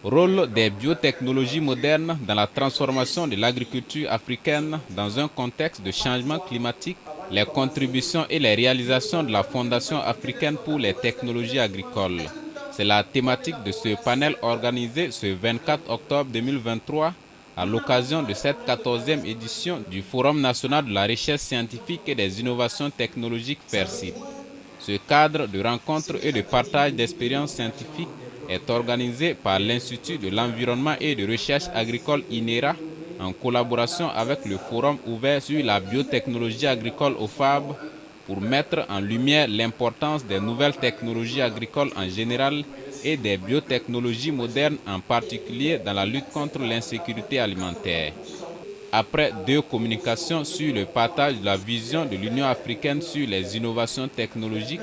Rôle des biotechnologies modernes dans la transformation de l'agriculture africaine dans un contexte de changement climatique, les contributions et les réalisations de la Fondation africaine pour les technologies agricoles. C'est la thématique de ce panel organisé ce 24 octobre 2023 à l'occasion de cette 14e édition du Forum national de la recherche scientifique et des innovations technologiques FAIRCIT. Ce cadre de rencontre et de partage d'expériences scientifiques est organisé par l'Institut de l'environnement et de recherche agricole INERA en collaboration avec le Forum ouvert sur la biotechnologie agricole au FAB pour mettre en lumière l'importance des nouvelles technologies agricoles en général et des biotechnologies modernes en particulier dans la lutte contre l'insécurité alimentaire. Après 2 communications sur le partage de la vision de l'Union africaine sur les innovations technologiques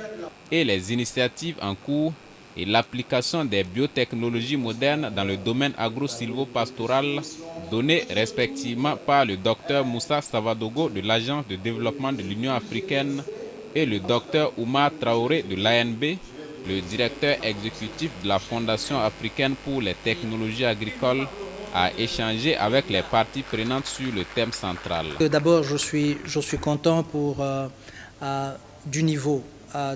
et les initiatives en cours et l'application des biotechnologies modernes dans le domaine agro-silvopastoral, données respectivement par le Dr Moussa Savadogo de l'Agence de développement de l'Union africaine et le Dr Oumar Traoré de l'ANB, le directeur exécutif de la Fondation africaine pour les technologies agricoles, a échangé avec les parties prenantes sur le thème central. D'abord, je suis content du niveau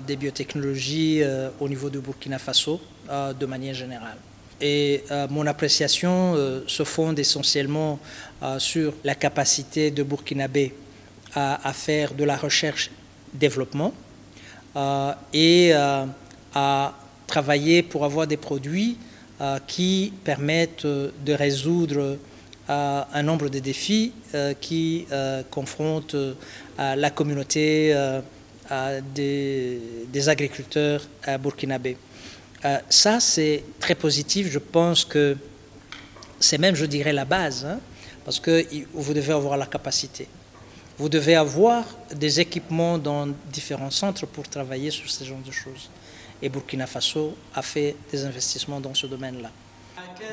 des biotechnologies au niveau du Burkina Faso de manière générale. Et mon appréciation se fonde essentiellement sur la capacité de Burkinabé à faire de la recherche-développement et à travailler pour avoir des produits qui permettent de résoudre un nombre de défis qui confrontent la communauté des agriculteurs burkinabés. Ça, c'est très positif. Je pense que c'est même, je dirais, la base, hein, parce que vous devez avoir la capacité. Vous devez avoir des équipements dans différents centres pour travailler sur ce genre de choses. Et Burkina Faso a fait des investissements dans ce domaine-là.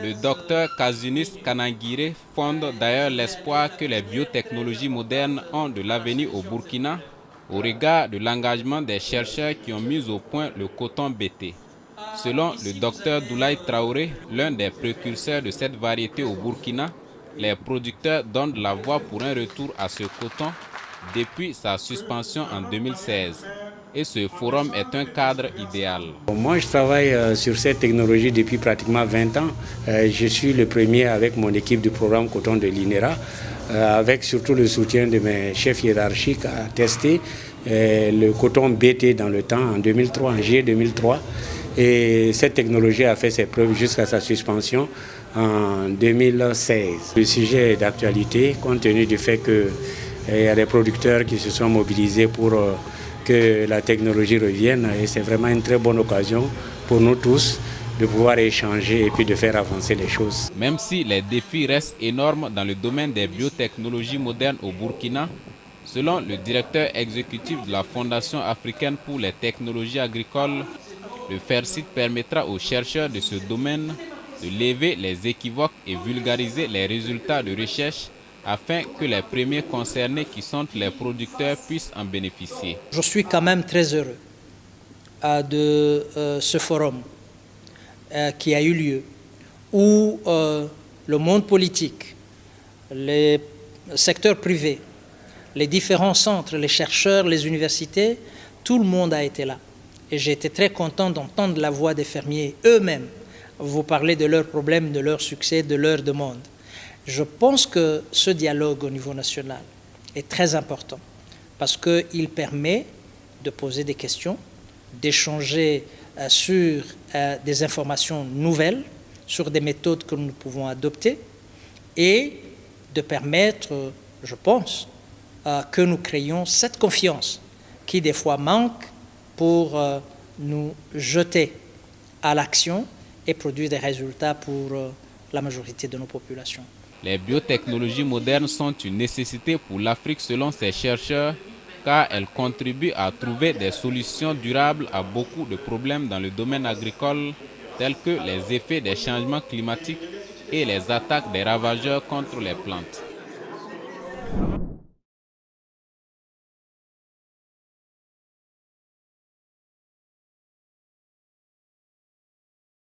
Le docteur Kazunis Kanangire fonde d'ailleurs l'espoir que les biotechnologies modernes ont de l'avenir au Burkina au regard de l'engagement des chercheurs qui ont mis au point le coton BT. Selon le docteur Doulaye Traoré, l'un des précurseurs de cette variété au Burkina, les producteurs donnent la voie pour un retour à ce coton depuis sa suspension en 2016. Et ce forum est un cadre idéal. Moi, je travaille sur cette technologie depuis pratiquement 20 ans. Je suis le premier avec mon équipe du programme coton de l'INERA, avec surtout le soutien de mes chefs hiérarchiques à tester le coton BT dans le temps, en 2003, en juillet 2003. Et cette technologie a fait ses preuves jusqu'à sa suspension en 2016. Le sujet est d'actualité compte tenu du fait qu'il y a des producteurs qui se sont mobilisés pour que la technologie revienne et c'est vraiment une très bonne occasion pour nous tous de pouvoir échanger et puis de faire avancer les choses. Même si les défis restent énormes dans le domaine des biotechnologies modernes au Burkina, selon le directeur exécutif de la Fondation africaine pour les technologies agricoles, le FAIRCIT permettra aux chercheurs de ce domaine de lever les équivoques et vulgariser les résultats de recherche afin que les premiers concernés qui sont les producteurs puissent en bénéficier. Je suis quand même très heureux de ce forum qui a eu lieu, où le monde politique, les secteurs privés, les différents centres, les chercheurs, les universités, tout le monde a été là. Et j'ai été très content d'entendre la voix des fermiers eux-mêmes vous parler de leurs problèmes, de leurs succès, de leurs demandes. Je pense que ce dialogue au niveau national est très important parce qu'il permet de poser des questions, d'échanger sur des informations nouvelles, sur des méthodes que nous pouvons adopter et de permettre, je pense, que nous créions cette confiance qui des fois manque pour nous jeter à l'action et produire des résultats pour la majorité de nos populations. Les biotechnologies modernes sont une nécessité pour l'Afrique selon ces chercheurs car elles contribuent à trouver des solutions durables à beaucoup de problèmes dans le domaine agricole tels que les effets des changements climatiques et les attaques des ravageurs contre les plantes.